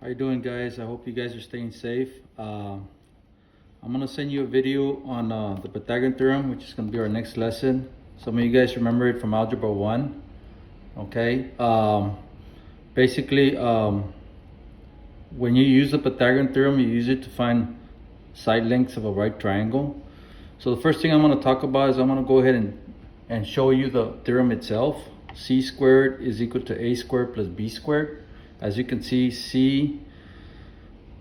How you doing, guys? I hope you guys are staying safe. I'm gonna send you a video on the Pythagorean Theorem, which is gonna be our next lesson. Some of you guys remember it from Algebra 1. Okay. Basically, when you use the Pythagorean Theorem, you use it to find side lengths of a right triangle. So the first thing I'm gonna talk about is I'm gonna go ahead and show you the theorem itself. C squared is equal to A squared plus B squared. As you can see, C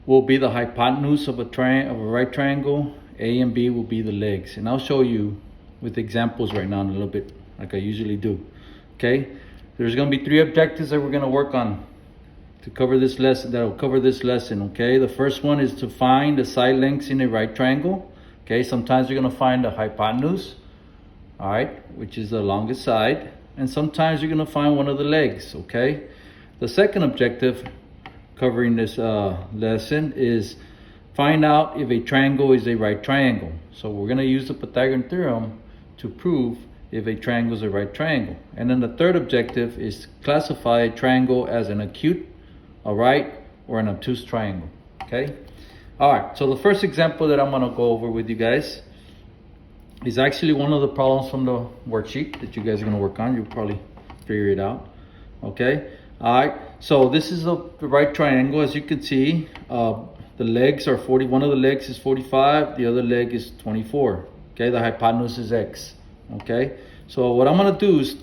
will be the hypotenuse of a right triangle. A and B will be the legs. And I'll show you with examples right now in a little bit, like I usually do. Okay? There's going to be 3 objectives that we're going to work on to cover this lesson. That'll cover this lesson. Okay? The first one is to find the side lengths in a right triangle. Okay? Sometimes you're going to find the hypotenuse, all right, which is the longest side, and sometimes you're going to find one of the legs. Okay? The second objective covering this lesson is find out if a triangle is a right triangle. So we're going to use the Pythagorean Theorem to prove if a triangle is a right triangle. And then the third objective is classify a triangle as an acute, a right, or an obtuse triangle. Okay? All right, so the first example that I'm going to go over with you guys is actually one of the problems from the worksheet that you guys are going to work on. You'll probably figure it out. Okay? All right, so this is the right triangle. As you can see, the legs are 40. One of the legs is 45. The other leg is 24. Okay, the hypotenuse is x. Okay, so what I'm going to do is,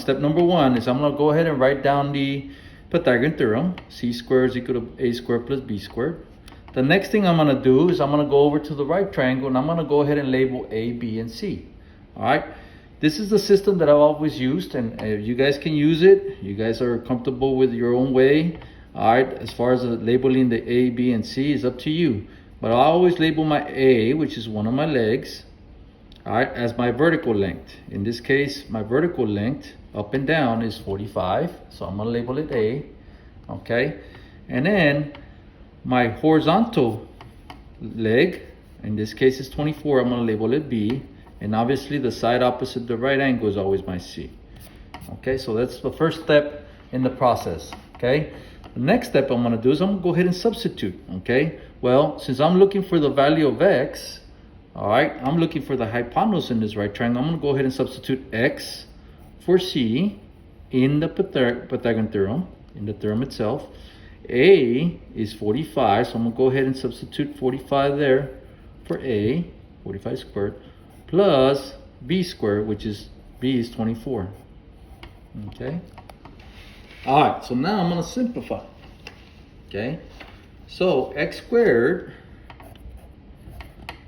step number one is I'm going to go ahead and write down the Pythagorean Theorem. C squared is equal to A squared plus B squared. The next thing I'm going to do is I'm going to go over to the right triangle and I'm going to go ahead and label A, B, and C. All right. This is the system that I've always used, and you guys can use it. You guys are comfortable with your own way. All right, as far as labeling the A, B, and C is up to you. But I always label my A, which is one of my legs, all right, as my vertical length. In this case, my vertical length up and down is 45, so I'm gonna label it A, okay? And then my horizontal leg, in this case is 24, I'm gonna label it B. And obviously the side opposite the right angle is always my C. Okay, so that's the first step in the process. Okay, the next step I'm going to do is I'm going to go ahead and substitute. Okay, well, since I'm looking for the value of x, all right, I'm looking for the hypotenuse in this right triangle. I'm going to go ahead and substitute x for C in the Pythagorean theorem, in the theorem itself. A is 45, so I'm going to go ahead and substitute 45 there for A, 45 squared, plus B squared, which is B is 24. Okay. All right, so now I'm going to simplify. Okay. So x squared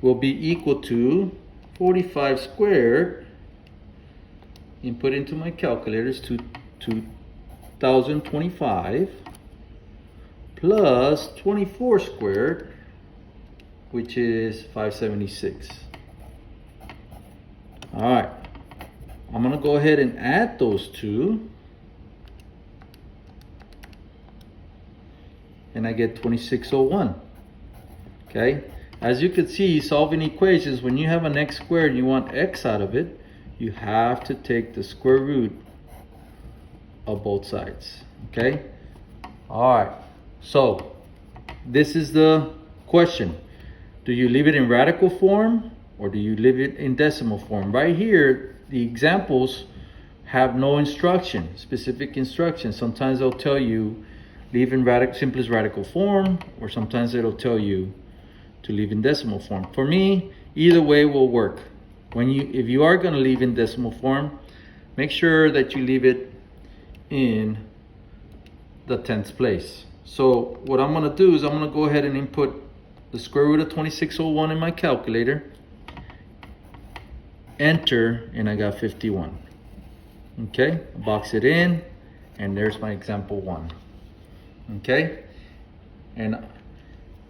will be equal to 45 squared. Input into my calculator is 2025 plus 24 squared, which is 576. All right, I'm going to go ahead and add those two. And I get 2601. Okay, as you can see, solving equations, when you have an x squared and you want x out of it, you have to take the square root of both sides. Okay, all right, so this is the question. Do you leave it in radical form or do you leave it in decimal form? Right here, the examples have no instruction, specific instruction. Sometimes they'll tell you leave in simplest radical form, or sometimes it'll tell you to leave in decimal form. For me, either way will work. If you are going to leave in decimal form, make sure that you leave it in the 10th place. So what I'm going to do is I'm going to go ahead and input the square root of 2601 in my calculator. Enter, and I got 51. Okay, box it in, and there's my example 1. Okay, and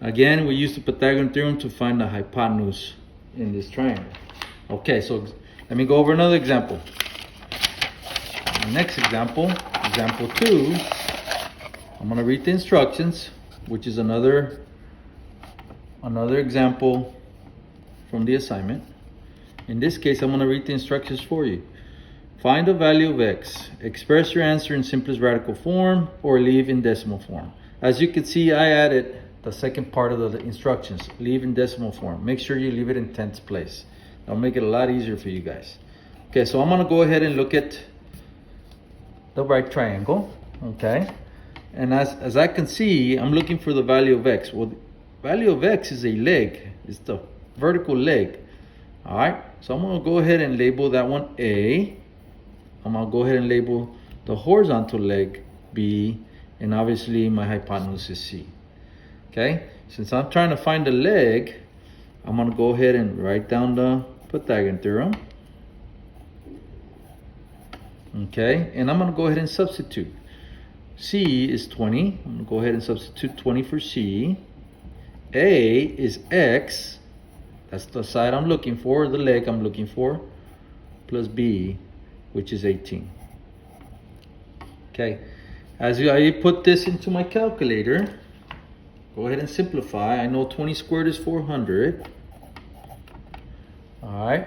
again, we use the Pythagorean theorem to find the hypotenuse in this triangle. Okay, so let me go over another example. The next example, example 2, I'm going to read the instructions, which is another example from the assignment. In this case, I'm going to read the instructions for you. Find the value of x. Express your answer in simplest radical form or leave in decimal form. As you can see, I added the second part of the instructions. Leave in decimal form. Make sure you leave it in tenths place. That'll make it a lot easier for you guys. Okay, so I'm gonna go ahead and look at the right triangle. Okay, and as I can see, I'm looking for the value of x. Well, the value of x is a leg. It's the vertical leg. All right, so I'm gonna go ahead and label that one A. I'm gonna go ahead and label the horizontal leg B, and obviously my hypotenuse is C. Okay, since I'm trying to find the leg, I'm gonna go ahead and write down the Pythagorean theorem. Okay, and I'm gonna go ahead and substitute. C is 20. I'm gonna go ahead and substitute 20 for C. A is X. That's the side I'm looking for, the leg I'm looking for, plus B, which is 18. Okay, as I put this into my calculator, go ahead and simplify. I know 20 squared is 400. All right,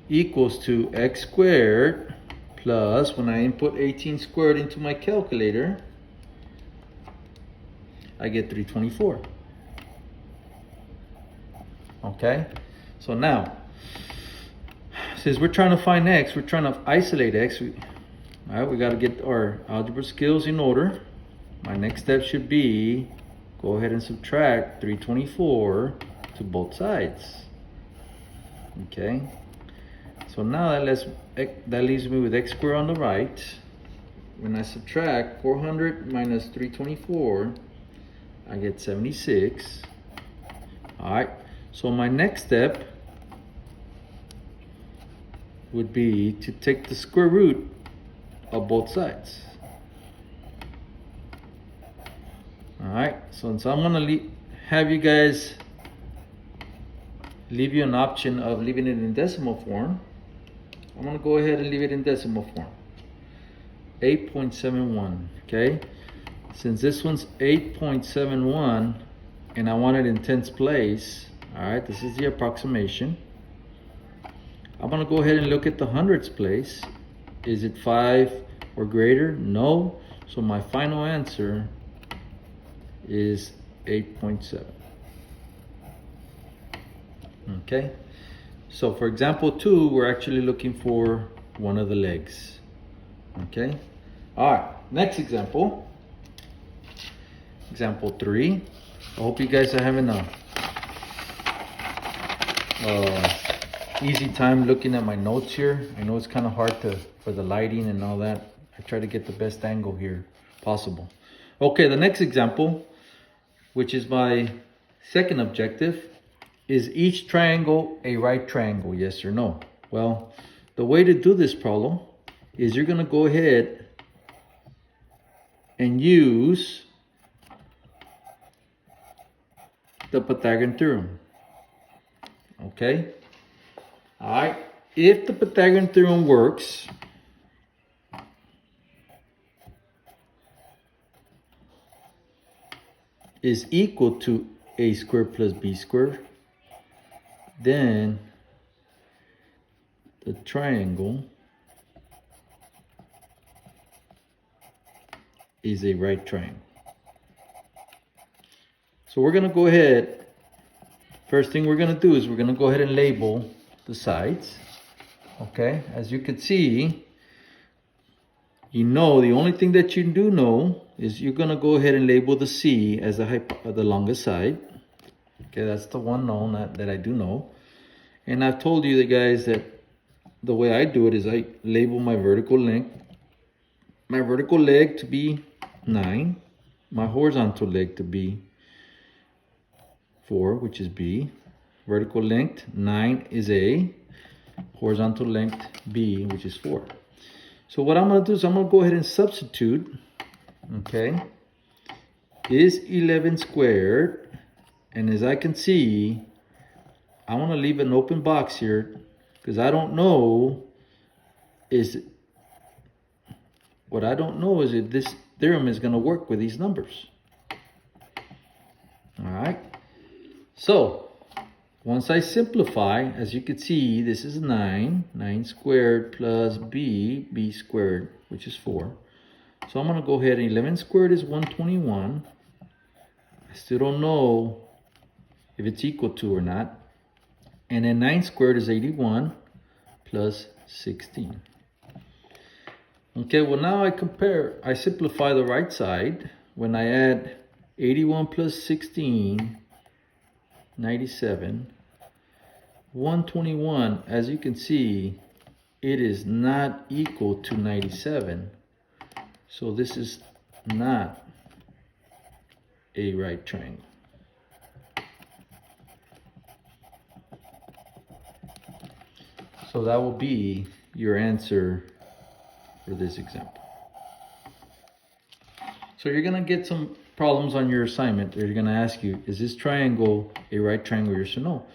equals to x squared plus, when I input 18 squared into my calculator, I get 324. Okay, so now, since we're trying to find x, we're trying to isolate x. All right, we got to get our algebra skills in order. My next step should be go ahead and subtract 324 to both sides. Okay, so now that leaves me with x squared on the right. When I subtract 400 minus 324, I get 76. All right, so my next step would be to take the square root of both sides. All right, so I'm gonna have you guys leave you an option of leaving it in decimal form. I'm gonna go ahead and leave it in decimal form. 8.71. Okay, since this one's 8.71 and I want it in tenths place, all right, this is the approximation. I'm gonna go ahead and look at the hundredths place. Is it 5 or greater? No. So my final answer is 8.7. Okay. So for example 2, we're actually looking for one of the legs. Okay. All right. Next example. Example 3. I hope you guys are having a easy time looking at my notes here. I know it's kind of hard for the lighting and all that. I try to get the best angle here possible. Okay, the next example, which is my second objective, is each triangle a right triangle, yes or no? Well, the way to do this problem is you're going to go ahead and use the Pythagorean theorem. Okay? All right, if the Pythagorean theorem works, is equal to a squared plus b squared, then the triangle is a right triangle. So we're going to go ahead, first thing we're going to do is we're going to go ahead and label the sides. Okay, as you can see, you know, the only thing that you do know is you're going to go ahead and label the C as the longest side. Okay, that's the one known that I do know. And I've told you guys that the way I do it is I label my vertical length, my vertical leg to be 9, my horizontal leg to be 4, which is B. Vertical length 9 is A, horizontal length B, which is 4. So what I'm going to do is I'm going to go ahead and substitute. Okay, is 11 squared, and as I can see, I want to leave an open box here because I don't know what I don't know is if this theorem is going to work with these numbers. All right, so once I simplify, as you can see, this is 9 squared plus b squared, which is 4. So I'm going to go ahead and 11 squared is 121. I still don't know if it's equal to or not. And then 9 squared is 81 plus 16. Okay, well now I simplify the right side. When I add 81 plus 16, 97. 121, as you can see, it is not equal to 97. So this is not a right triangle. So that will be your answer for this example. So you're gonna get some problems on your assignment. They're gonna ask you, is this triangle a right triangle, yes or no?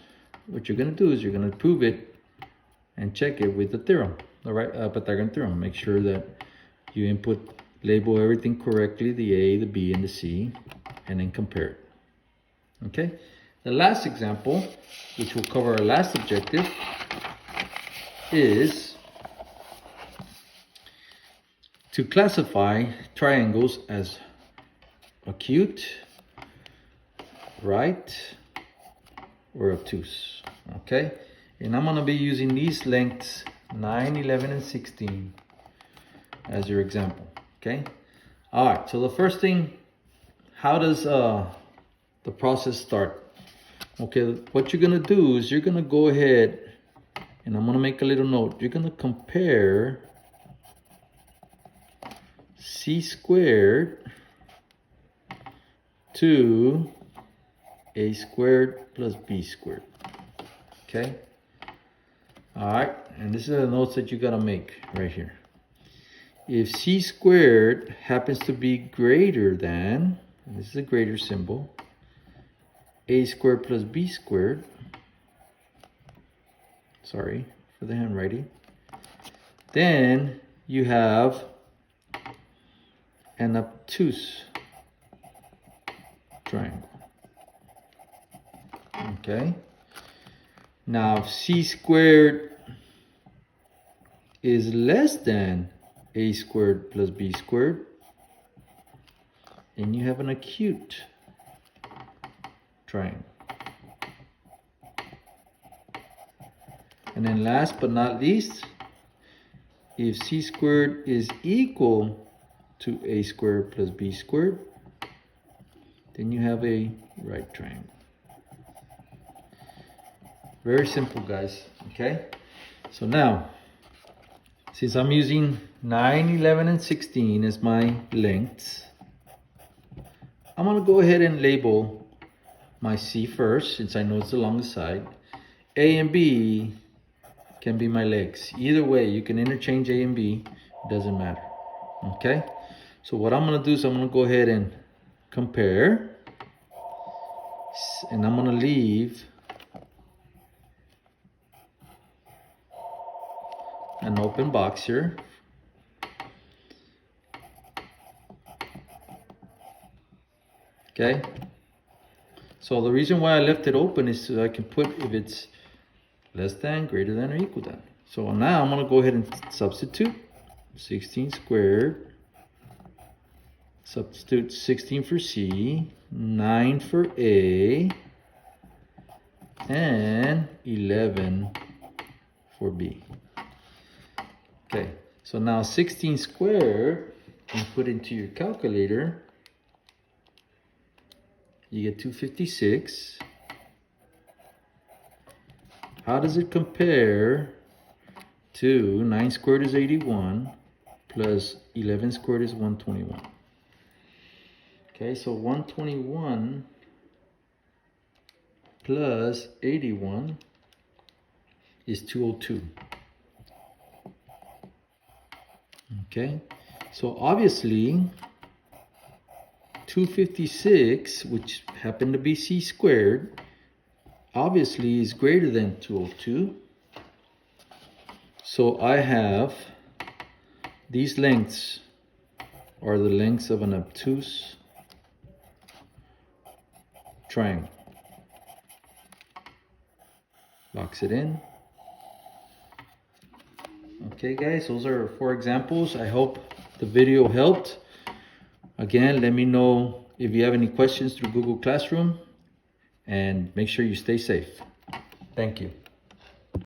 What you're gonna do is you're gonna prove it and check it with the theorem, the Pythagorean theorem. Make sure that you label everything correctly, the A, the B, and the C, and then compare it. Okay? The last example, which will cover our last objective, is to classify triangles as acute, right, or obtuse. Okay, and I'm going to be using these lengths 9, 11, and 16 as your example. Okay, all right, so the first thing, how does the process start? Okay, what you're going to do is you're going to go ahead, and I'm going to make a little note. You're going to compare c squared to a squared plus b squared. Okay? Alright, and this is the notes that you gotta make right here. If c squared happens to be greater than, and this is a greater symbol, a squared plus b squared, sorry for the handwriting, then you have an obtuse triangle. Okay. Now, if c squared is less than a squared plus b squared, then you have an acute triangle. And then last but not least, if c squared is equal to a squared plus b squared, then you have a right triangle. Very simple, guys. Okay, so now, since I'm using 9, 11, and 16 as my lengths, I'm going to go ahead and label my C first, since I know it's the longest side. A and B can be my legs. Either way, you can interchange A and B. It doesn't matter. Okay, so what I'm going to do is I'm going to go ahead and compare. And I'm going to leave an open box here. Okay, so the reason why I left it open is so I can put if it's less than, greater than, or equal than. So now I'm going to go ahead and substitute 16 squared, substitute 16 for C, 9 for A, and 11 for B. Okay, so now 16 squared, you put into your calculator, you get 256. How does it compare to 9 squared is 81 plus 11 squared is 121? Okay, so 121 plus 81 is 202. Okay, so obviously 256, which happened to be c squared, obviously is greater than 202. So I have these lengths are the lengths of an obtuse triangle. locks it in. Okay guys, those are 4 examples. I hope the video helped. Again, let me know if you have any questions through Google Classroom, and make sure you stay safe. Thank you.